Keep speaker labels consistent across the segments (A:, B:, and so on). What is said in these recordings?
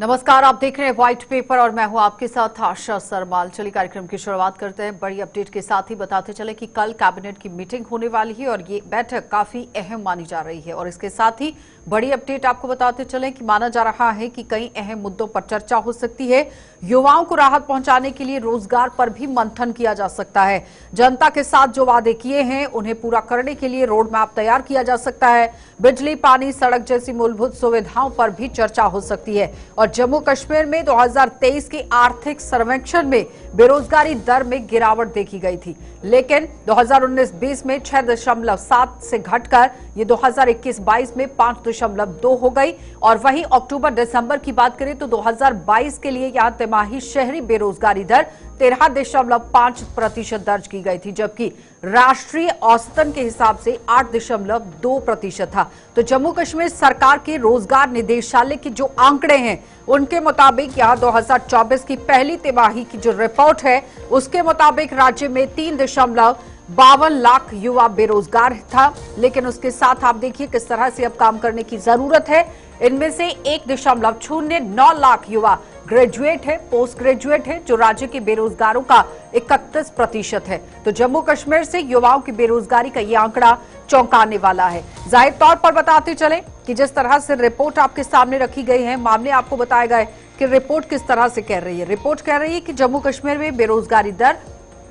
A: नमस्कार, आप देख रहे हैं व्हाइट पेपर और मैं हूं आपके साथ आशा सरमाल। चलिए कार्यक्रम की शुरुआत करते हैं। बड़ी अपडेट के साथ ही बताते चले कि कल कैबिनेट की मीटिंग होने वाली है और ये बैठक काफी अहम मानी जा रही है। और इसके साथ ही बड़ी अपडेट आपको बताते चले कि माना जा रहा है कि कई अहम मुद्दों पर चर्चा हो सकती है। युवाओं को राहत पहुंचाने के लिए रोजगार पर भी मंथन किया जा सकता है। जनता के साथ जो वादे किए हैं उन्हें पूरा करने के लिए रोड मैप तैयार किया जा सकता है। बिजली, पानी, सड़क जैसी मूलभूत सुविधाओं पर भी चर्चा हो सकती है। और जम्मू कश्मीर में 2023 के आर्थिक सर्वेक्षण में बेरोजगारी दर में गिरावट देखी गई थी, लेकिन 2019-20 में 6.7 से घटकर ये 2021-22 में 5.2 हो गई। और वहीं अक्टूबर-दिसंबर की बात करें तो 2022 के लिए यहां तिमाही शहरी बेरोजगारी दर 13.5% दर्ज की गई थी, जबकि राष्ट्रीय औसतन के हिसाब से 8.2% था। तो जम्मू कश्मीर सरकार के रोजगार निदेशालय के जो आंकड़े हैं उनके मुताबिक यहां 2024 की पहली तिमाही की जो रिपोर्ट है उसके मुताबिक राज्य में 3.52 लाख युवा बेरोजगार था। लेकिन उसके साथ आप देखिए किस तरह से अब काम करने की जरूरत है। इनमें से 1.09 लाख युवा ग्रेजुएट है, पोस्ट ग्रेजुएट है, जो राज्य के बेरोजगारों का 31% है। तो जम्मू कश्मीर से युवाओं की बेरोजगारी का ये आंकड़ा चौंकाने वाला है। जाहिर तौर पर बताते चले कि जिस तरह से रिपोर्ट आपके सामने रखी गई है, मामले आपको बताए गए कि रिपोर्ट किस तरह से कह रही है। रिपोर्ट कह रही है कि जम्मू कश्मीर में बेरोजगारी दर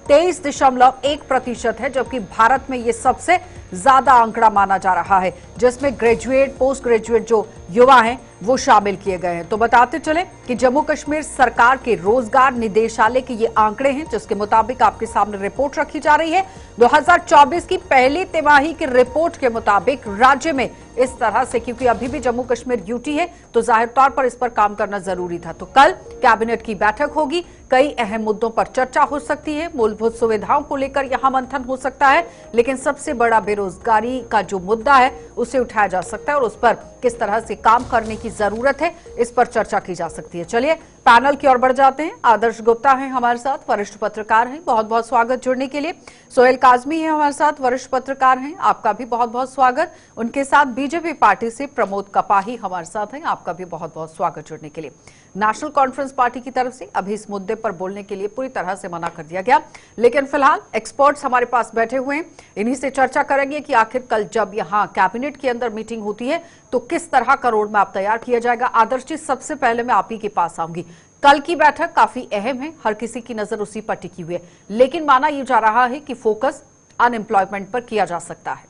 A: 23.1% है, जबकि भारत में ये सबसे ज्यादा आंकड़ा माना जा रहा है, जिसमें ग्रेजुएट, पोस्ट ग्रेजुएट जो युवा हैं वो शामिल किए गए हैं। तो बताते चले कि जम्मू कश्मीर सरकार के रोजगार निदेशालय के ये आंकड़े हैं, जिसके मुताबिक आपके सामने रिपोर्ट रखी जा रही है। 2024 की पहली तिमाही की रिपोर्ट के मुताबिक राज्य में इस तरह से, क्योंकि अभी भी जम्मू कश्मीर यूटी है तो जाहिर तौर पर इस पर काम करना जरूरी था। तो कल कैबिनेट की बैठक होगी, कई अहम मुद्दों पर चर्चा हो सकती है। मूलभूत सुविधाओं को लेकर यहां मंथन हो सकता है, लेकिन सबसे बड़ा बेरोजगारी का जो मुद्दा है उसे उठाया जा सकता है और उस पर किस तरह से काम करने की जरूरत है, इस पर चर्चा की जा सकती है। चलिए पैनल की ओर बढ़ जाते हैं। आदर्श गुप्ता हैं हमारे साथ, वरिष्ठ पत्रकार हैं, बहुत बहुत स्वागत जुड़ने के लिए। सोहेल काजमी है हमारे साथ, वरिष्ठ पत्रकार हैं, आपका भी बहुत बहुत स्वागत। उनके साथ बीजेपी पार्टी से प्रमोद कपाही हमारे साथ हैं, आपका भी बहुत बहुत स्वागत जुड़ने के लिए। नेशनल कॉन्फ्रेंस पार्टी की तरफ से अभी इस मुद्दे पर बोलने के लिए पूरी तरह से मना कर दिया गया, लेकिन फिलहाल एक्सपर्ट्स हमारे पास बैठे हुए हैं, इन्हीं से चर्चा करेंगे कि आखिर कल जब यहां कैबिनेट के अंदर मीटिंग होती है तो किस तरह का रोड मैप तैयार किया जाएगा। आदर्श जी, सबसे पहले मैं आप ही के पास आऊंगी। कल की बैठक काफी अहम है, हर किसी की नजर उसी पर टिकी हुई है, लेकिन माना यह जा रहा है कि फोकस अनएम्प्लॉयमेंट पर किया जा सकता है।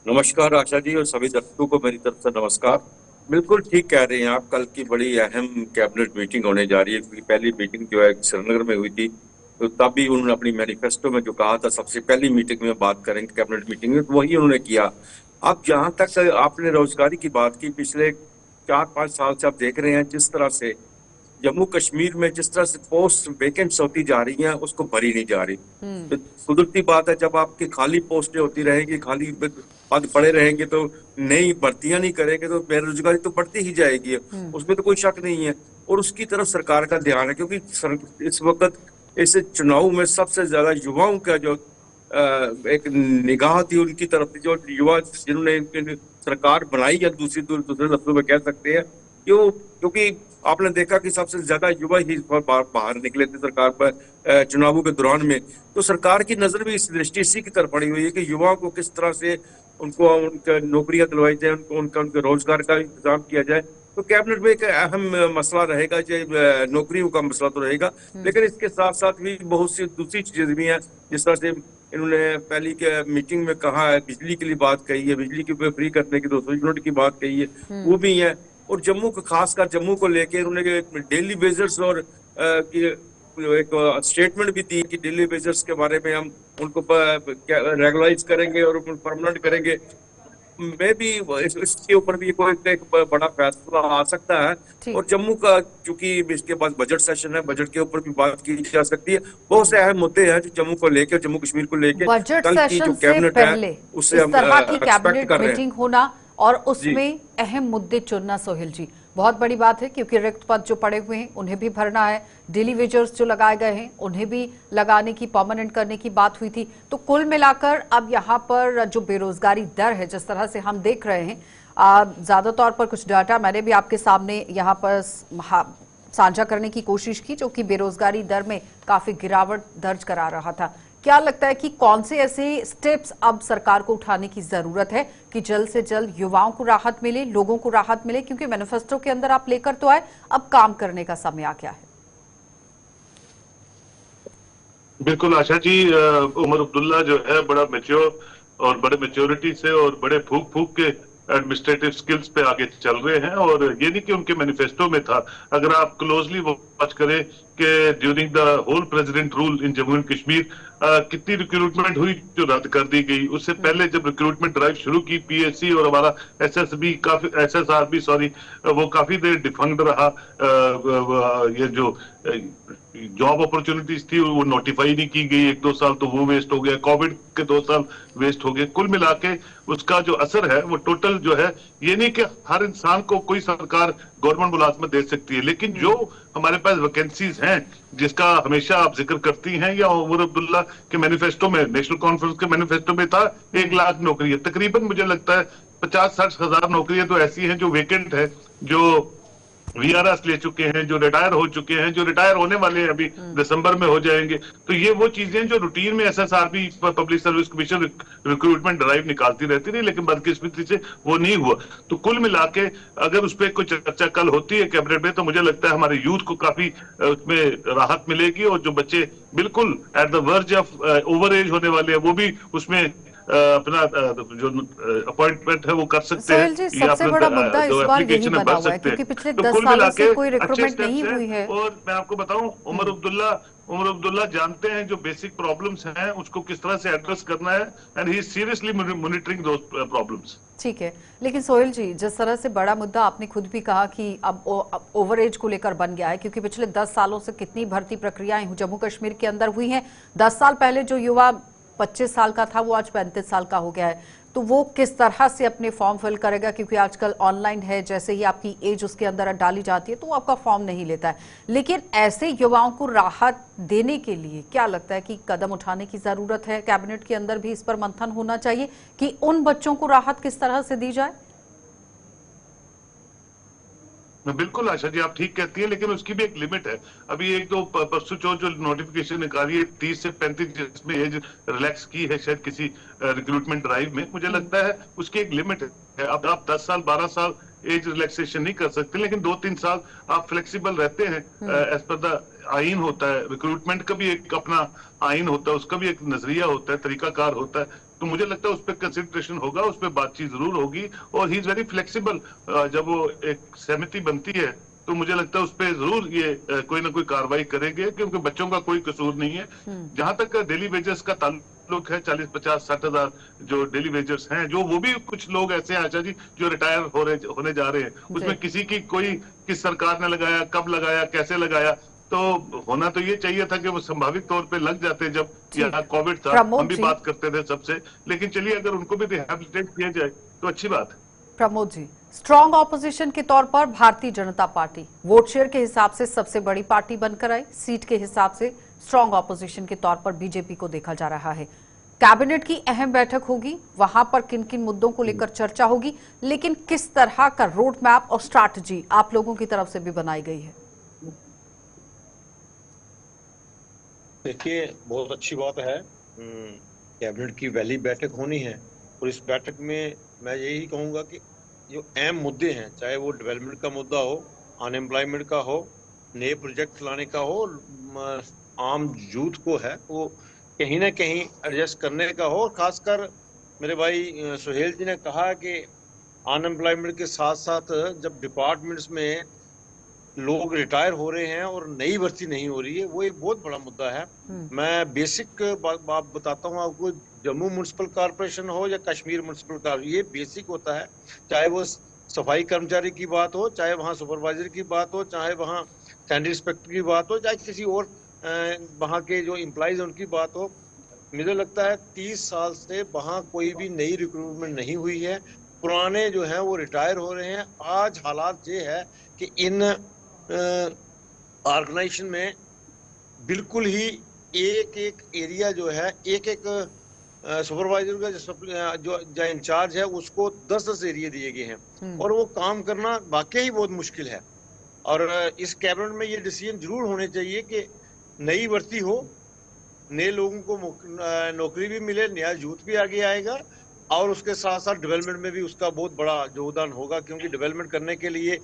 B: नमस्कार आशा जी और सभी दर्शकों को मेरी तरफ से नमस्कार। बिल्कुल ठीक कह रहे हैं आप, कल की बड़ी अहम कैबिनेट मीटिंग होने जा रही है, क्योंकि पहली मीटिंग जो है श्रीनगर में हुई थी, तो तब भी उन्होंने अपनी मैनिफेस्टो में जो कहा था सबसे पहली मीटिंग में बात करेंगे कैबिनेट मीटिंग में, तो वही उन्होंने किया। अब जहां तक आपने रोजगारी की बात की, पिछले 4-5 साल से आप देख रहे हैं जिस तरह से जम्मू कश्मीर में जिस तरह से पोस्ट वेकेंट्स होती जा रही हैं उसको भरी नहीं जा रही। तो कुदरती बात है, जब आपकी खाली पोस्टें होती रहेंगी, खाली पद पड़े रहेंगे तो नई भर्तियां नहीं करेंगे तो बेरोजगारी तो बढ़ती ही जाएगी, उसमें तो कोई शक नहीं है। और उसकी तरफ सरकार का ध्यान है, क्योंकि इस वक्त इस चुनाव में सबसे ज्यादा युवाओं का जो एक निगाह थी उनकी तरफ, जो युवा जिन्होंने सरकार बनाई या दूसरे लफ्जों में कह सकते हैं, क्योंकि आपने देखा कि सबसे ज्यादा युवा ही बाहर निकले थे सरकार पर चुनावों के दौरान में। तो सरकार की नजर भी इस दृष्टि इसी की तरफ पड़ी हुई है कि युवाओं को किस तरह से उनको उनका नौकरियां दिलवाई जाए, उनके रोजगार का इंतजाम किया जाए। तो कैबिनेट में एक अहम मसला रहेगा, नौकरियों का मसला तो रहेगा, लेकिन इसके साथ साथ भी बहुत सी दूसरी चीजें भी हैं। जिस तरह से इन्होंने पहली के मीटिंग में कहा है, बिजली के लिए बात कही है, बिजली की फ्री करने की 200 यूनिट की बात कही है, वो भी है। और जम्मू को, खासकर जम्मू को लेके उन्होंने डेली बेजर्स और एक स्टेटमेंट भी दी कि डेली बेजर्स के बारे में हम उनको रेगुलराइज करेंगे और परमानेंट करेंगे। मैं भी इसके ऊपर भी कोई एक बड़ा फैसला आ सकता है। और जम्मू का, चूंकि इसके बाद बजट सेशन है, बजट के ऊपर भी बात की जा सकती है। बहुत से अहम मुद्दे हैं जो जम्मू को लेकर, जम्मू कश्मीर को लेकर कल की जो कैबिनेट है उससे हम एक्सपेक्ट कर रहे हैं
A: होना और उसमें अहम मुद्दे चुनना। सोहेल जी, बहुत बड़ी बात है, क्योंकि रिक्त पद जो पड़े हुए हैं उन्हें भी भरना है, डेली वेजर्स जो लगाए गए हैं उन्हें भी लगाने की, परमानेंट करने की बात हुई थी। तो कुल मिलाकर अब यहाँ पर जो बेरोजगारी दर है, जिस तरह से हम देख रहे हैं, ज्यादा तौर पर कुछ डाटा मैंने भी आपके सामने यहाँ पर साझा करने की कोशिश की, जो कि बेरोजगारी दर में काफी गिरावट दर्ज करा रहा था। क्या लगता है कि कौन से ऐसे स्टेप्स अब सरकार को उठाने की जरूरत है कि जल्द से जल्द युवाओं को राहत मिले, लोगों को राहत मिले? क्योंकि मैनिफेस्टो के अंदर आप लेकर तो आए, अब काम करने का समय आ गया है।
C: बिल्कुल आशा जी, उमर अब्दुल्ला जो है बड़ा मैच्योर और बड़े मैच्योरिटी से और बड़े फूक फूक के एडमिनिस्ट्रेटिव स्किल्स पे आगे चल रहे हैं। और ये नहीं कि उनके मैनिफेस्टो में था, अगर आप क्लोजली वॉच करें कि during the whole president rule in Jammu and Kashmir कितनी रिक्रूटमेंट हुई जो रद्द कर दी गई। उससे पहले जब रिक्रूटमेंट ड्राइव शुरू की, पीएससी और हमारा एसएसआरबी वो काफी देर डिफंक्ड रहा। ये जो जॉब अपॉर्चुनिटीज थी वो नोटिफाई नहीं की गई, 1-2 साल तो वो वेस्ट हो गया, कोविड के 2 साल वेस्ट हो गए। कुल मिला के उसका जो असर है वो टोटल जो है, ये नहीं कि हर इंसान को कोई सरकार गवर्नमेंट मुलाजमत दे सकती है, लेकिन जो हमारे पास वैकेंसीज हैं जिसका हमेशा आप जिक्र करती हैं, या उमर अब्दुल्ला के मैनिफेस्टो में, नेशनल कॉन्फ्रेंस के मैनिफेस्टो में था 1 लाख नौकरियां, तकरीबन मुझे लगता है 50-60 हजार नौकरियां तो ऐसी हैं जो वेकेंट है, जो वीआरएस ले चुके हैं, जो रिटायर हो चुके हैं, जो रिटायर होने वाले हैं, अभी दिसंबर में हो जाएंगे। तो ये वो चीजें जो रूटीन में SSRB public service commission recruitment drive निकालती रहती रही, लेकिन बदकिस्मती से वो नहीं हुआ। तो कुल मिला के अगर उस पर कोई चर्चा कल होती है कैबिनेट में, तो मुझे लगता है हमारे यूथ को काफी उसमें राहत मिलेगी, और जो बच्चे बिल्कुल at the verge of over age होने वाले हैं वो भी उसमें अपना जो अपॉइंटमेंट है वो कर सकते हैं।
A: जी, सबसे बड़ा मुद्दा इस बार यही बना हुआ है क्योंकि पिछले 10 सालों से कोई रिक्रूटमेंट नहीं हुई है।
C: और मैं आपको बताऊं, उमर अब्दुल्ला जानते हैं जो बेसिक प्रॉब्लम्स हैं उसको किस तरह से एड्रेस करना है, and he is seriously monitoring those problems.
A: ठीक है, लेकिन सोहेल जी, जिस तरह से बड़ा मुद्दा आपने खुद भी कहा कि अब ओवर एज को लेकर बन गया है, क्योंकि पिछले 10 सालों से कितनी भर्ती प्रक्रियाएं जम्मू कश्मीर के अंदर हुई हैं। 10 साल पहले जो युवा 25 साल का था वो आज 35 साल का हो गया है, तो वो किस तरह से अपने फॉर्म फिल करेगा? क्योंकि आजकल ऑनलाइन है, जैसे ही आपकी एज उसके अंदर डाली जाती है तो वो आपका फॉर्म नहीं लेता है। लेकिन ऐसे युवाओं को राहत देने के लिए क्या लगता है कि कदम उठाने की जरूरत है? कैबिनेट के अंदर भी इस पर मंथन होना चाहिए कि उन बच्चों को राहत किस तरह से दी जाए।
C: बिल्कुल आशा जी, आप ठीक कहती हैं, लेकिन उसकी भी एक लिमिट है। अभी 1-2 परसों जो नोटिफिकेशन निकाली है 30 से 35 जिसमें एज रिलैक्स की है शायद किसी रिक्रूटमेंट ड्राइव में, मुझे लगता है उसकी एक लिमिट है। अब आप 10 साल 12 साल एज रिलैक्सेशन नहीं कर सकते, लेकिन 2-3 साल आप फ्लेक्सिबल रहते हैं। एज पर द आइन होता है, रिक्रूटमेंट का भी एक अपना आइन होता है, उसका भी एक नजरिया होता है, तरीकाकार होता है। तो मुझे लगता है उस पर कंसिडरेशन होगा, उस पर बातचीत जरूर होगी, और ही इज वेरी फ्लेक्सिबल। जब वो एक सहमति बनती है तो मुझे लगता है उस पर जरूर ये कोई ना कोई कार्रवाई करेंगे, क्योंकि बच्चों का कोई कसूर नहीं है। जहां तक डेली वेजेस का ताल्लुक है, 40, 50, 60 हजार जो डेली वेजर्स हैं, जो वो भी कुछ लोग ऐसे हैं आशा जी जो रिटायर होने जा रहे हैं, उसमें किसी की कोई किस सरकार ने लगाया, कब लगाया, कैसे लगाया, तो होना तो ये चाहिए था कि वो संभावित तौर पे लग जाते जब यहाँ कोविड था, हम भी बात करते थे सबसे। लेकिन चलिए अगर उनको भी रिहैबिलिटेट किया जाए तो अच्छी बात है।
A: प्रमोद जी, स्ट्रॉन्ग ऑपोजिशन के तौर पर Bharatiya Janata party vote share के हिसाब से सबसे बड़ी पार्टी बनकर आई, सीट के हिसाब से स्ट्रॉन्ग ऑपोजिशन के तौर पर बीजेपी को देखा जा रहा है। कैबिनेट की अहम बैठक होगी, वहां पर किन किन मुद्दों को लेकर चर्चा होगी, लेकिन किस तरह का रोड मैप और स्ट्रैटेजी आप लोगों की तरफ से भी बनाई गई है?
D: देखिए, बहुत अच्छी बात है, कैबिनेट की पहली बैठक होनी है, और इस बैठक में मैं यही कहूँगा कि जो अहम मुद्दे हैं, चाहे वो डेवलपमेंट का मुद्दा हो, अनएम्प्लॉयमेंट का हो, नए प्रोजेक्ट लाने का हो, आम यूथ को है वो कहीं ना कहीं एडजस्ट करने का हो। और खासकर मेरे भाई सोहेल जी ने कहा कि अनएम्प्लॉयमेंट के साथ साथ जब डिपार्टमेंट्स में लोग रिटायर हो रहे हैं और नई भर्ती नहीं हो रही है, वो एक बहुत बड़ा मुद्दा है। मैं बेसिक बात बताता हूँ आपको, जम्मू म्युनिसिपल कॉर्पोरेशन हो या कश्मीर म्युनिसिपल कॉर्पोरेशन, ये बेसिक होता है। चाहे वो सफाई कर्मचारी की बात हो, चाहे वहाँ सुपरवाइजर की बात हो, चाहे वहाँ सैनिटरी इंस्पेक्टर की बात हो, चाहे किसी और वहाँ के जो एम्प्लॉइज उनकी बात हो। मुझे लगता है 30 साल से वहाँ कोई भी नई रिक्रूटमेंट नहीं हुई है, पुराने जो हैं वो रिटायर हो रहे हैं। आज हालात ये है कि इन ऑर्गेनाइजेशन में बिल्कुल ही एक एक एरिया जो है, एक एक सुपरवाइजर का जो इंचार्ज है उसको 10-10 एरिया दिए गए हैं और वो काम करना वाकई ही बहुत मुश्किल है। और इस कैबिनेट में ये डिसीजन जरूर होने चाहिए कि नई भर्ती हो, नए लोगों को नौकरी भी मिले, नया यूथ भी आगे आएगा और उसके साथ साथ डेवलपमेंट में भी उसका बहुत बड़ा योगदान होगा, क्योंकि डेवलपमेंट करने के लिए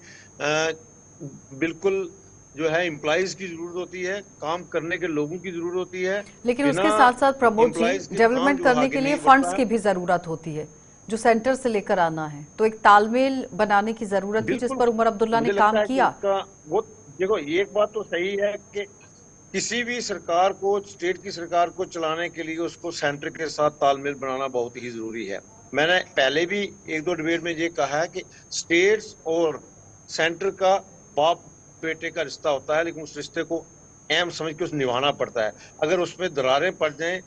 D: बिल्कुल जो है एम्प्लॉइज की जरूरत होती है, काम करने के लोगों की जरूरत होती है।
A: लेकिन उसके साथ साथ प्रमोद जी, डेवलपमेंट करने के लिए फंड्स की भी जरूरत होती है जो सेंटर से लेकर आना है, तो एक तालमेल बनाने की जरूरत थी जिस पर उमर अब्दुल्ला ने काम किया।
D: वो देखो, एक बात तो सही है कि किसी भी सरकार को, स्टेट की सरकार को चलाने के लिए उसको सेंटर के साथ तालमेल बनाना बहुत ही जरूरी है। मैंने पहले भी 1-2 डिबेट में ये कहा है कि स्टेट्स और सेंटर का बाप बेटे का रिश्ता होता है, लेकिन उस रिश्ते को अहम समझ के उसे निभाना पड़ता है। अगर उसमें दरारें पड़ जाएं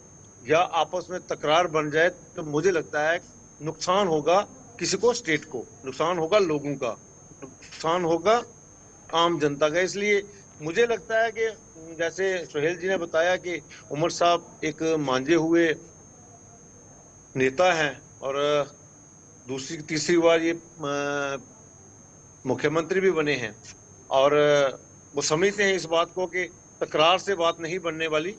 D: या आपस में तकरार बन जाए तो मुझे लगता है नुकसान होगा किसी को, स्टेट को नुकसान होगा, लोगों का नुकसान होगा, आम जनता का। इसलिए मुझे लगता है कि जैसे सुहेल जी ने बताया कि उमर साहब एक मांझे हुए नेता हैं और दूसरी तीसरी बार ये मुख्यमंत्री भी बने हैं और वो समझते हैं इस बात को कि तकरार से बात नहीं बनने वाली,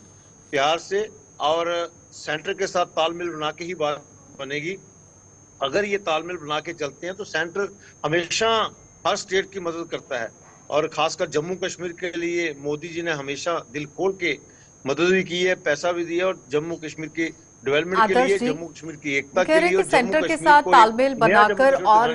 D: प्यार से और सेंटर के साथ तालमेल बना के ही बात बनेगी। अगर ये तालमेल बना के चलते हैं तो सेंटर हमेशा हर स्टेट की मदद करता है और खासकर जम्मू कश्मीर के लिए मोदी जी ने हमेशा दिल खोल के मदद भी की है, पैसा भी दिया और जम्मू कश्मीर के डेवलपमेंट के लिए, जम्मू कश्मीर की एकता के लिए,
A: सेंटर के साथ तालमेल बनाकर और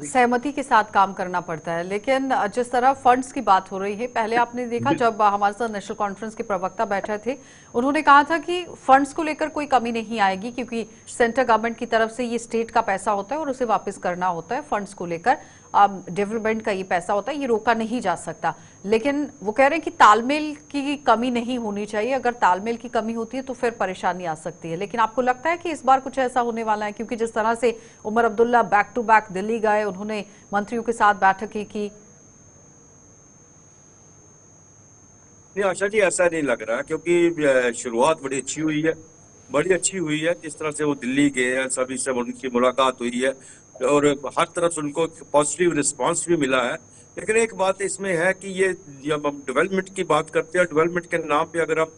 A: सहमति के साथ काम करना पड़ता है। लेकिन जिस तरह फंड्स की बात हो रही है, पहले आपने देखा जब हमारे साथ नेशनल कॉन्फ्रेंस के प्रवक्ता बैठे थे, उन्होंने कहा था कि फंड्स को लेकर कोई कमी नहीं आएगी क्योंकि सेंटर गवर्नमेंट की तरफ से ये स्टेट का पैसा होता है और उसे वापस करना होता है। फंड्स को लेकर डेवलपमेंट का ये पैसा होता है, ये रोका नहीं जा सकता। लेकिन वो कह रहे हैं कि तालमेल की कमी नहीं होनी चाहिए, अगर तालमेल की कमी होती है तो फिर परेशानी आ सकती है। लेकिन आपको लगता है कि इस बार कुछ ऐसा होने वाला है? क्योंकि जिस तरह से Omar Abdullah back to back Delhi गए, उन्होंने मंत्रियों के साथ बैठकें की।
B: नहीं आशा जी, ऐसा नहीं लग रहा क्योंकि शुरुआत बड़ी अच्छी हुई है, बड़ी अच्छी हुई है। जिस तरह से वो दिल्ली गए हैं, सभी से उनकी मुलाकात हुई है और हर तरफ से उनको पॉजिटिव रिस्पांस भी मिला है। लेकिन एक बात इसमें है कि ये जब हम डेवलपमेंट की बात करते हैं, डेवलपमेंट के नाम पे अगर हम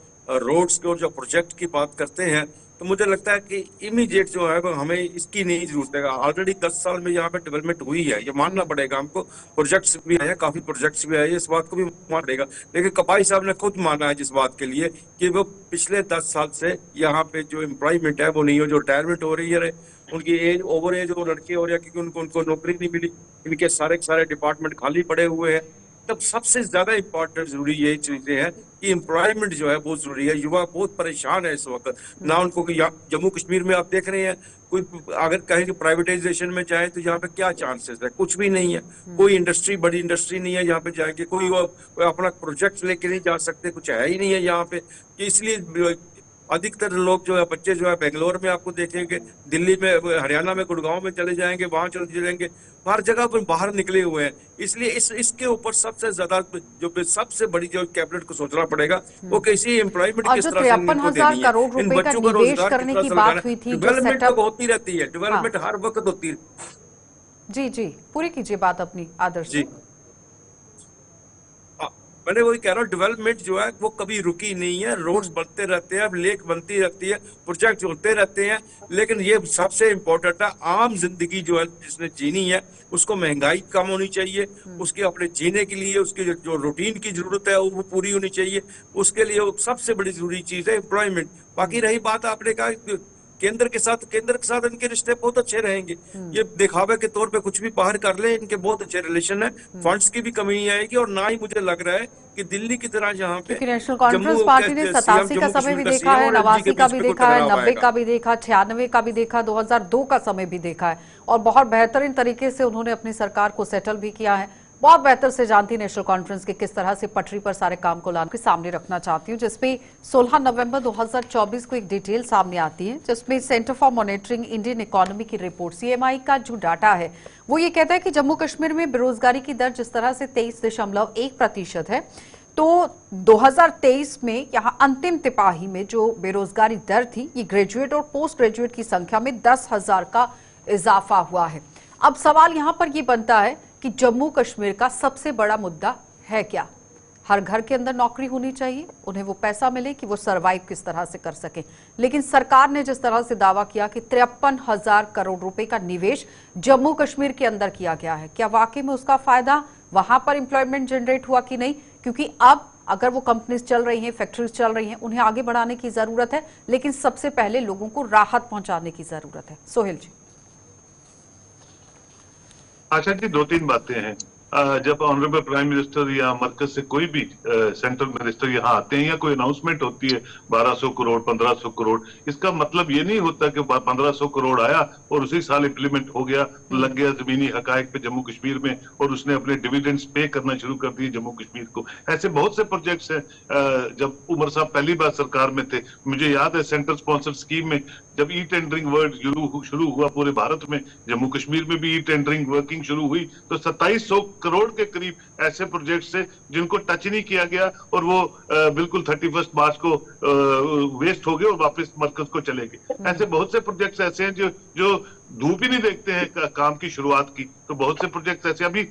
B: रोड्स के और जो प्रोजेक्ट की बात करते हैं तो मुझे लगता है कि इमीडिएट जो है वो हमें इसकी नहीं जरूरत है। ऑलरेडी 10 साल में यहाँ पे डेवलपमेंट हुई है, ये मानना पड़ेगा हमको। प्रोजेक्ट्स भी आए हैं, काफी प्रोजेक्ट्स भी आए हैं, इस बात को भी मानना पड़ेगा। लेकिन कपाई साहब ने खुद माना है जिस बात के लिए कि वो पिछले 10 साल से यहाँ पे जो एम्प्लॉयमेंट है वो नहीं हो, जो रिटायरमेंट हो रही है, उनकी एज ओवर एज वो लड़के हो रहे हैं क्योंकि उनको नौकरी नहीं मिली, इनके सारे डिपार्टमेंट खाली पड़े हुए हैं। तब सबसे ज्यादा इम्पोर्टेंट जरूरी यही चीजें हैं कि एम्प्लॉयमेंट जो है बहुत जरूरी है। युवा बहुत परेशान है इस वक्त ना, उनको जम्मू कश्मीर में आप देख रहे हैं, कोई अगर कहें कि प्राइवेटाइजेशन में जाए तो यहाँ पे क्या चांसेस है, कुछ भी नहीं है। कोई इंडस्ट्री, बड़ी इंडस्ट्री नहीं है यहाँ पे जाएंगे, कोई अपना प्रोजेक्ट लेके नहीं जा सकते, कुछ है ही नहीं है यहाँ पे। इसलिए अधिकतर लोग जो है, बच्चे जो है बेंगलोर में आपको देखेंगे, दिल्ली में, हरियाणा में, गुड़गांव में चले जाएंगे, वहां चले जाएंगे, हर जगह पर बाहर निकले हुए हैं। इसलिए इसके ऊपर सबसे ज्यादा जो सबसे बड़ी जो कैबिनेट को सोचना पड़ेगा वो कैसी एम्प्लॉयमेंट किस तरह से इनको देनी है, इन बच्चों को रोजगार किस तरह से लगाना है। डेवलपमेंट तो होती रहती है, डेवलपमेंट हर वक्त होती है।
A: जी जी, पूरी कीजिए बात अपनी आदर्श जी।
B: मैंने वही कह रहा हूँ, डेवलपमेंट जो है वो कभी रुकी नहीं है, रोड्स बनते रहते हैं, लेक बनती रहती है, प्रोजेक्ट होते रहते हैं। लेकिन ये सबसे इम्पोर्टेंट है, आम जिंदगी जो है जिसने जीनी है उसको महंगाई कम होनी चाहिए, उसके अपने जीने के लिए उसकी जो रूटीन की जरूरत है वो पूरी होनी चाहिए। उसके लिए सबसे बड़ी जरूरी चीज है एम्प्लॉयमेंट। बाकी रही बात आपने कहा केंद्र के साथ इनके रिश्ते बहुत अच्छे रहेंगे। ये दिखावे के तौर पे कुछ भी बाहर कर ले, इनके बहुत अच्छे रिलेशन है, फंड्स की भी कमी नहीं आएगी। और ना ही मुझे लग रहा है कि दिल्ली की तरह यहाँ पे
A: नेशनल कॉन्फ्रेंस पार्टी ने 87 का समय भी देखा है, 89 का भी देखा है, 90 का भी देखा, 96 का भी देखा, 2002 का समय भी देखा है और बहुत बेहतरीन तरीके से उन्होंने अपनी सरकार को सेटल भी किया है। बहुत बेहतर से जानती नेशनल कॉन्फ्रेंस के किस तरह से पटरी पर सारे काम को लाने के सामने रखना चाहती हूँ, जिसमें 16 नवंबर 2024 को एक डिटेल सामने आती है, जिसमें centre for monitoring Indian economy की रिपोर्ट CMI का जो डाटा है वो ये कहता है कि जम्मू कश्मीर में बेरोजगारी की दर जिस तरह से 23.1% है, तो 2023 में यहाँ अंतिम तिमाही में जो बेरोजगारी दर थी, ये ग्रेजुएट और पोस्ट ग्रेजुएट की संख्या में 10,000 का इजाफा हुआ है। अब सवाल यहाँ पर ये बनता है कि जम्मू कश्मीर का सबसे बड़ा मुद्दा है क्या? हर घर के अंदर नौकरी होनी चाहिए, उन्हें वो पैसा मिले कि वो सरवाइव किस तरह से कर सके। लेकिन सरकार ने जिस तरह से दावा किया कि 53,000 करोड़ रुपए का निवेश जम्मू कश्मीर के अंदर किया गया है, क्या वाकई में उसका फायदा वहां पर एम्प्लॉयमेंट जनरेट हुआ कि नहीं? क्योंकि अब अगर वो कंपनीज चल रही हैं, फैक्ट्रीज चल रही हैं, उन्हें आगे बढ़ाने की जरूरत है, लेकिन सबसे पहले लोगों को राहत पहुंचाने की जरूरत है। सोहेल जी।
C: आशा जी, दो तीन बातें हैं। जब ऑनरेबल प्राइम मिनिस्टर या मरकज से कोई भी सेंट्रल मिनिस्टर यहाँ आते हैं या कोई अनाउंसमेंट होती है 1200 करोड़ 1500 करोड़, इसका मतलब ये नहीं होता कि 1500 करोड़ आया और उसी साल इंप्लीमेंट हो गया, लग गया जमीनी हकायक पे जम्मू कश्मीर में और उसने अपने डिविडेंड्स पे करना शुरू कर दिए जम्मू कश्मीर को। ऐसे बहुत से प्रोजेक्ट्स हैं। जब उमर साहब पहली बार सरकार में थे, मुझे याद है सेंट्रल स्पॉन्सर्ड स्कीम में जब ई टेंडरिंग वर्ड शुरू हुआ पूरे भारत में, जम्मू कश्मीर में भी ई टेंडरिंग वर्किंग शुरू हुई, तो 2700 करोड़ के करीब ऐसे प्रोजेक्ट्स थे जिनको टच नहीं किया गया और वो बिल्कुल 31 मार्च को वेस्ट हो गए और वापस मरकज को चले गए। ऐसे बहुत से प्रोजेक्ट्स ऐसे हैं जो धूप ही नहीं देखते हैं काम की शुरुआत की। तो बहुत से प्रोजेक्ट्स ऐसे अभी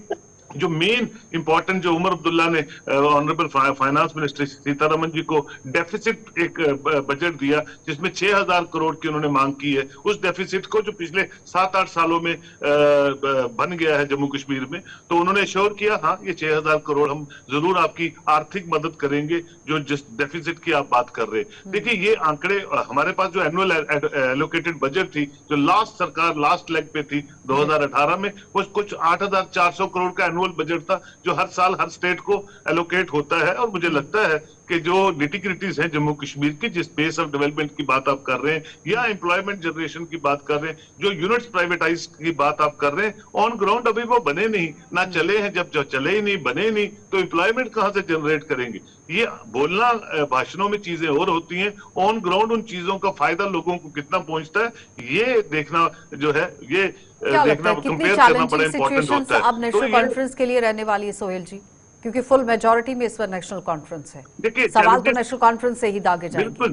C: जो मेन इंपॉर्टेंट जो उमर अब्दुल्ला ने ऑनरेबल फाइनेंस मिनिस्टर सीतारमन जी को डेफिसिट एक बजट दिया जिसमें 6,000 करोड़ की उन्होंने मांग की है, उस डेफिसिट को जो पिछले 7-8 सालों में बन गया है जम्मू कश्मीर में, तो उन्होंने श्योर किया हाँ ये 6,000 करोड़ हम जरूर आपकी आर्थिक मदद करेंगे जो जिस डेफिसिट की आप बात कर रहे हैं। देखिए ये आंकड़े हमारे पास जो एनुअल एलोकेटेड बजट थी जो लास्ट सरकार लास्ट लेग पे थी 2018 में, वो कुछ 8,400 करोड़ का एनुअल बजट था जो हर साल हर स्टेट को एलोकेट होता है। और मुझे लगता है कि जो निटिग्रिटीज हैं जम्मू कश्मीर की, जिस पेस ऑफ डेवलपमेंट की बात आप कर रहे हैं या एम्प्लॉयमेंट जनरेशन की बात कर रहे हैं, जो यूनिट्स प्राइवेटाइज की बात आप कर रहे हैं, ऑन ग्राउंड अभी वो बने नहीं ना चले हैं। जब चले ही नहीं, बने नहीं, तो एम्प्लॉयमेंट कहां से जनरेट करेंगे? ये बोलना भाषणों में चीजें और होती हैं, ऑन ग्राउंड उन चीजों का फायदा लोगों को कितना पहुंचता है ये देखना जो है, ये देखना कंपेयर करना बड़ा इंपॉर्टेंट होता है।
A: अब नेशनल कॉन्फ्रेंस के लिए रहने वाली है सोहेल जी, क्योंकि फुल मेजॉरिटी में इस पर नेशनल कॉन्फ्रेंस है। देखिए सवाल तो नेशनल कॉन्फ्रेंस से ही दागे जाएंगे।
C: बिल्कुल,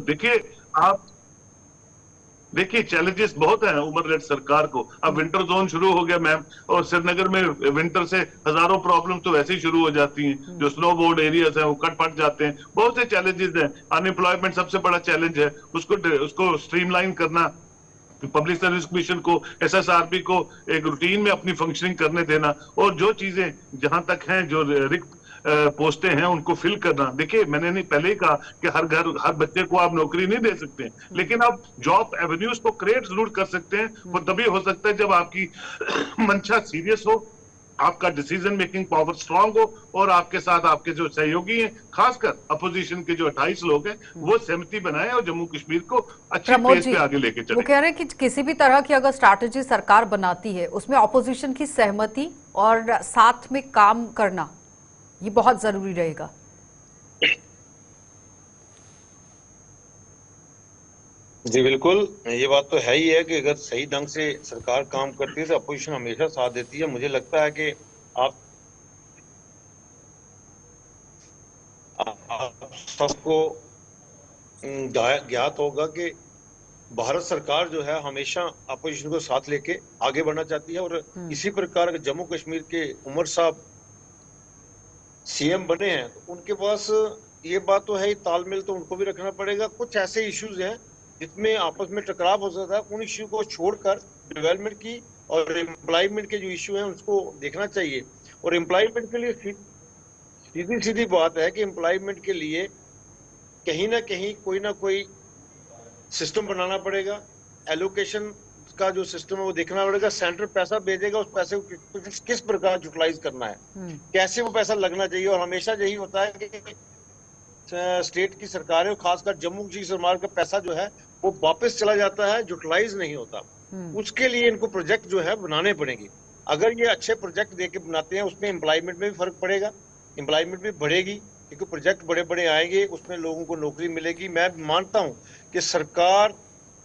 C: देखिए चैलेंजेस बहुत हैं उमर रेड सरकार को। अब विंटर जोन शुरू हो गया मैम, और श्रीनगर में विंटर से हजारों प्रॉब्लम तो वैसे ही शुरू हो जाती हैं। जो स्नो बोर्ड एरियाज हैं वो कट पट जाते हैं, बहुत से चैलेंजेस हैं। अनएम्प्लॉयमेंट सबसे बड़ा चैलेंज है, उसको स्ट्रीमलाइन करना, पब्लिक सर्विस कमीशन को, एसएसआरबी को एक रूटीन में अपनी फंक्शनिंग करने देना, और जो चीजें जहां तक हैं जो रिक्त पोस्टें हैं उनको फिल करना। देखिए मैंने नहीं पहले ही कहा कि हर बच्चे को आप नौकरी नहीं दे सकते, लेकिन आप जॉब एवेन्यूज को क्रिएट जरूर कर सकते हैं। वो तभी हो सकता है जब आपकी मंशा सीरियस हो, आपका डिसीजन मेकिंग पावर स्ट्रांग हो, और आपके साथ आपके जो सहयोगी हैं, खासकर अपोजिशन के जो 28 लोग हैं, वो सहमति बनाए और जम्मू कश्मीर को अच्छे पेस पे आगे लेके चले।
A: वो कह रहे हैं कि किसी भी तरह की अगर स्ट्रैटेजी सरकार बनाती है उसमें अपोजिशन की सहमति और साथ में काम करना ये बहुत जरूरी रहेगा।
D: जी बिल्कुल, ये बात तो है ही है कि अगर सही ढंग से सरकार काम करती है तो अपोजिशन हमेशा साथ देती है। मुझे लगता है कि आप सबको ज्ञात होगा कि भारत सरकार जो है हमेशा अपोजिशन को साथ लेके आगे बढ़ना चाहती है, और इसी प्रकार जम्मू कश्मीर के उमर साहब सीएम बने हैं तो उनके पास ये बात तो है ही, तालमेल तो उनको भी रखना पड़ेगा। कुछ ऐसे इश्यूज हैं जिसमें आपस में टकराव हो सकता है, उन इश्यू को छोड़कर डेवलपमेंट की और एम्प्लॉयमेंट के जो इश्यू हैं उसको देखना चाहिए। और एम्प्लॉयमेंट के लिए सीधी बात है कि एम्प्लॉयमेंट के लिए कहीं ना कोई सिस्टम बनाना पड़ेगा। एलोकेशन का जो सिस्टम है वो देखना पड़ेगा। सेंटर पैसा भेजेगा, उस पैसे को किस प्रकार यूटिलाइज करना है, कैसे वो पैसा लगना चाहिए। और हमेशा यही होता है कि स्टेट की सरकार है, खासकर जम्मू की सरकार का पैसा जो है वो वापस चला जाता है, यूटिलाइज नहीं होता। उसके लिए इनको प्रोजेक्ट जो है बनाने पड़ेंगे। अगर ये अच्छे प्रोजेक्ट देके बनाते हैं उसमें एम्प्लॉयमेंट में भी फर्क पड़ेगा, एम्प्लॉयमेंट भी बढ़ेगी, क्योंकि प्रोजेक्ट बड़े बड़े आएंगे, उसमें लोगों को नौकरी मिलेगी। मैं मानता हूँ कि सरकार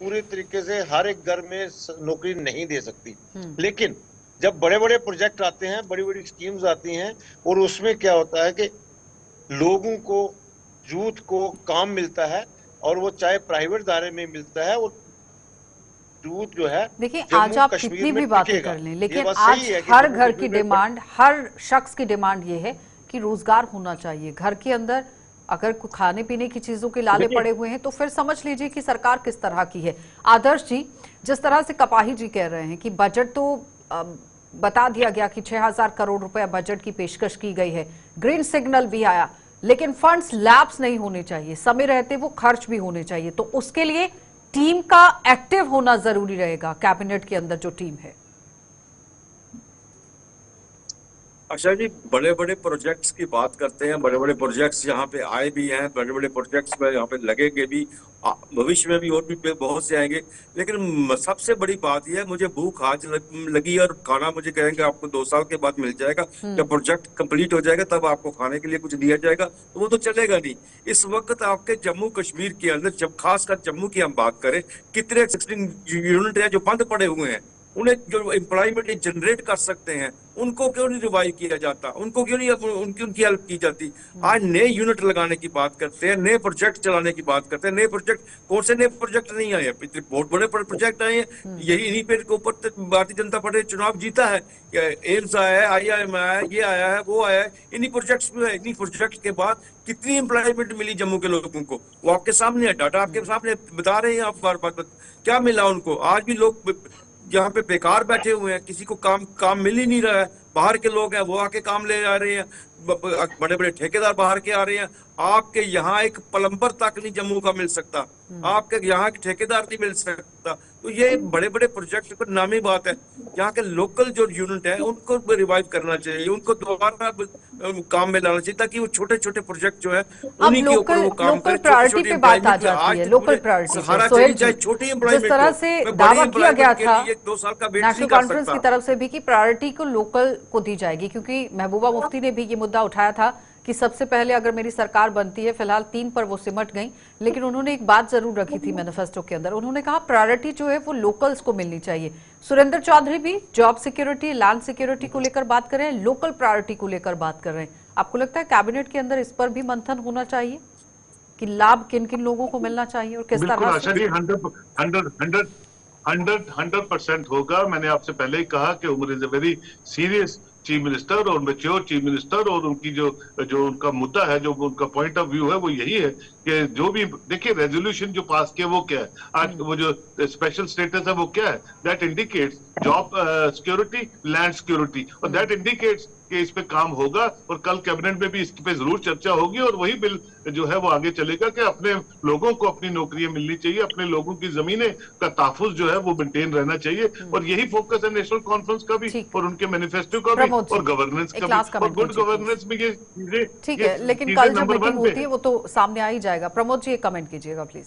D: पूरे तरीके से हर एक घर में नौकरी नहीं दे सकती, लेकिन जब बड़े बड़े प्रोजेक्ट आते हैं, बड़ी बड़ी स्कीम्स आती हैं, और उसमें क्या होता है कि लोगों को, यूथ को काम मिलता है, और वो चाहे प्राइवेट दायरे में मिलता है, वो यूथ जो है
A: देखिए,
D: जम्मू
A: आज आप
D: कश्मीर
A: कितनी
D: में
A: भी बातें
D: टिकेगा।
A: कर लें,
D: ये
A: लेकिन
D: बात
A: आज
D: सही है कि
A: हर
D: जम्मू
A: घर की
D: कश्मीर में
A: डिमांड, हर शख्स की डिमांड ये है कि रोजगार होना चाहिए। घर के अंदर अगर कोई खाने पीने की चीजों के लाले
C: देखिए
A: पड़े हुए हैं तो फिर समझ लीजिए कि सरकार किस तरह की है। आदर्श जी, जिस तरह से कपाही जी कह रहे हैं कि बजट तो बता दिया गया कि 6,000 करोड़ रुपए बजट की पेशकश की गई है, ग्रीन सिग्नल भी आया, लेकिन फंड्स लैप्स नहीं होने चाहिए, समय रहते वो खर्च भी होने चाहिए। तो उसके लिए टीम का एक्टिव होना जरूरी रहेगा, कैबिनेट के अंदर जो टीम है।
B: अच्छा जी, बड़े बड़े प्रोजेक्ट्स की बात करते हैं, बड़े बड़े प्रोजेक्ट्स यहाँ पे आए भी हैं, बड़े बड़े प्रोजेक्ट्स में यहाँ पे लगेंगे भी, भविष्य में भी और भी बहुत से आएंगे। लेकिन सबसे बड़ी बात यह है, मुझे भूख आज लगी और खाना मुझे कहेंगे आपको 2 साल के बाद मिल जाएगा, जब प्रोजेक्ट कंप्लीट हो जाएगा तब आपको खाने के लिए कुछ दिया जाएगा, तो वो तो चलेगा नहीं। इस वक्त आपके जम्मू कश्मीर के अंदर, जब खासकर जम्मू की हम बात करें, कितने एक्सिस्टिंग यूनिट हैं जो बंद पड़े हुए हैं, उन्हें जो एम्प्लॉयमेंट जनरेट कर सकते हैं उनको क्यों नहीं रिवाइव किया जाता, उनको क्यों नहीं उनकी हेल्प की जाती। आज नए यूनिट लगाने की बात करते हैं, नए प्रोजेक्ट चलाने की बात करते हैं। नए प्रोजेक्ट कौन से नए प्रोजेक्ट नहीं आए हैं, बहुत बड़े प्रोजेक्ट आए हैं। यही इन्हीं पे के ऊपर भारतीय जनता पार्टी चुनाव जीता है। एम्स आया है, IIM आया है, ये आया है, वो आया है, इन्हीं प्रोजेक्ट्स में है। इन्हीं प्रोजेक्ट के बाद कितनी एम्प्लॉयमेंट मिली जम्मू के लोगों को, वो आपके सामने है, डाटा आपके सामने बता रहे हैं आप बार बार क्या मिला उनको। आज भी लोग यहाँ पे बेकार बैठे हुए हैं, किसी को काम मिल ही नहीं रहा है। बाहर के लोग हैं वो आके काम ले जा रहे हैं, बड़े बड़े ठेकेदार बाहर के आ रहे हैं। आपके यहाँ एक प्लम्बर तक नहीं जम्मू का मिल सकता, आपके यहाँ एक ठेकेदार नहीं मिल सकता। तो ये बड़े बड़े प्रोजेक्ट पर नामी बात है। यहाँ के लोकल जो यूनिट है उनको रिवाइव करना चाहिए, उनको दोबारा काम में लाना चाहिए, ताकि वो छोटे छोटे प्रोजेक्ट जो है उन्हीं के ऊपर वो काम करें।
A: प्रायोरिटी पे बात आ जाती है, लोकल प्रायोरिटी पे। सोहेल जी, जिस तरह से दावा किया गया था
B: 2 साल का वेट
A: नेशनल
B: नहीं कर
A: कॉन्फ्रेंस की
B: सकता।
A: तरफ से भी कि प्रायोरिटी को लोकल को दी जाएगी, क्योंकि महबूबा मुफ्ती ने भी ये मुद्दा उठाया था कि सबसे पहले अगर मेरी सरकार बनती है, फिलहाल 3 पर वो सिमट गई, लेकिन उन्होंने एक बात जरूर रखी थी मैनिफेस्टो के अंदर, उन्होंने कहा प्रायोरिटी जो है वो लोकल्स को मिलनी चाहिए। सुरेंद्र चौधरी भी जॉब सिक्योरिटी, लैंड सिक्योरिटी को लेकर बात कर रहे हैं, लोकल प्रायोरिटी को लेकर बात कर रहे हैं। आपको लगता है कैबिनेट के अंदर इस पर भी मंथन होना चाहिए कि लाभ किन किन लोगों को मिलना चाहिए और किस तरह से?
C: 100% होगा। मैंने आपसे पहले ही कहा कि Omar is a very serious chief minister और मैच्योर चीफ मिनिस्टर, और उनकी जो उनका मुद्दा है, जो उनका पॉइंट ऑफ व्यू है, वो यही है कि जो भी देखिए रेजोल्यूशन जो पास किया वो क्या है, आज वो जो स्पेशल स्टेटस है वो क्या है, that indicates job security, land security, और दैट इंडिकेट्स कि इस पे काम होगा, और कल कैबिनेट में भी इस पे जरूर चर्चा होगी, और वही बिल जो है वो आगे चलेगा कि अपने लोगों को अपनी नौकरियां मिलनी चाहिए, अपने लोगों की जमीनें का तहफ्फुज़ जो है वो मेंटेन रहना चाहिए। और यही फोकस है नेशनल कॉन्फ्रेंस का भी और उनके मैनिफेस्टो का भी और गवर्नेंस का भी, और गुड गवर्नेंस में ये चीजें
A: ठीक है। लेकिन कल जब मीटिंग होती है वो तो सामने आ ही जाएगा। प्रमोद जी, एक कमेंट कीजिएगा प्लीज।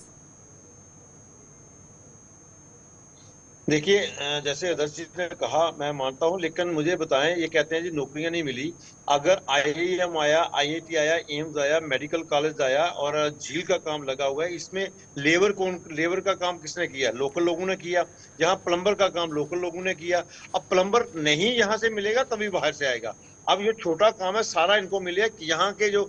D: देखिए, जैसे आदर्श जी ने कहा, मैं मानता हूं, लेकिन मुझे बताएं, ये कहते हैं जी नौकरियां नहीं मिली। अगर IIM आया, IIT आया, एम्स आया, मेडिकल कॉलेज आया और झील का काम लगा हुआ है, इसमें लेबर का काम किसने किया? लोकल लोगों ने किया। यहाँ प्लम्बर का काम लोकल लोगों ने किया। अब प्लम्बर नहीं यहाँ से मिलेगा तभी बाहर से आएगा। अब ये छोटा काम है, सारा इनको मिले। यहाँ के जो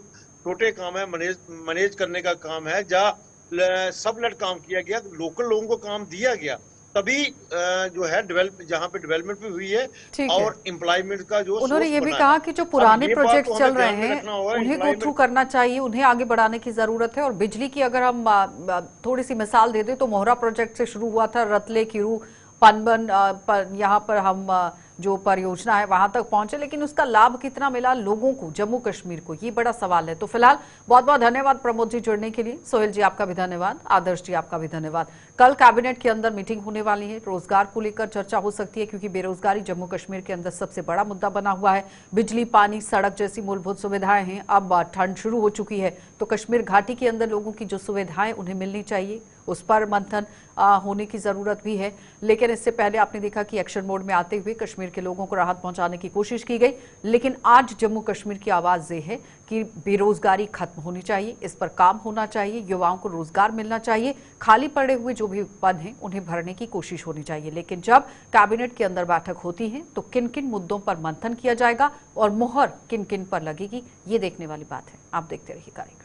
D: छोटे काम है, मैनेज करने का काम है, जहाँ सबलेट काम किया गया, लोकल लोगों को काम दिया गया, तभी जो है जहाँ पे डेवलपमेंट भी हुई है और एम्प्लॉयमेंट का जो
A: उन्होंने ये भी कहा कि जो पुराने प्रोजेक्ट चल रहे हैं उन्हें गो थ्रू करना चाहिए, उन्हें आगे बढ़ाने की जरूरत है। और बिजली की अगर हम थोड़ी सी मिसाल दे दें तो मोहरा प्रोजेक्ट से शुरू हुआ था, रतले, किरू, पनबन, यहाँ पर हम जो परियोजना है वहां तक पहुंचे, लेकिन उसका लाभ कितना मिला लोगों को, जम्मू कश्मीर को, ये बड़ा सवाल है। तो फिलहाल बहुत बहुत धन्यवाद प्रमोद जी जुड़ने के लिए। सोहेल जी आपका भी धन्यवाद, आदर्श जी आपका भी धन्यवाद। कल कैबिनेट के अंदर मीटिंग होने वाली है, रोजगार को लेकर चर्चा हो सकती है, क्योंकि बेरोजगारी जम्मू कश्मीर के अंदर सबसे बड़ा मुद्दा बना हुआ है। बिजली, पानी, सड़क जैसी मूलभूत सुविधाएं हैं। अब ठंड शुरू हो चुकी है तो कश्मीर घाटी के अंदर लोगों की जो सुविधाएं उन्हें मिलनी चाहिए, उस पर मंथन होने की जरूरत भी है। लेकिन इससे पहले आपने देखा कि एक्शन मोड में आते हुए कश्मीर कश्मीर के लोगों को राहत पहुंचाने की कोशिश की गई, लेकिन आज जम्मू कश्मीर की आवाज ये है कि बेरोजगारी खत्म होनी चाहिए, इस पर काम होना चाहिए, युवाओं को रोजगार मिलना चाहिए, खाली पड़े हुए जो भी पद हैं उन्हें भरने की कोशिश होनी चाहिए। लेकिन जब कैबिनेट के अंदर बैठक होती है तो किन किन मुद्दों पर मंथन किया जाएगा और मुहर किन किन पर लगेगी, ये देखने वाली बात है। आप देखते रहिए कार्यक्रम।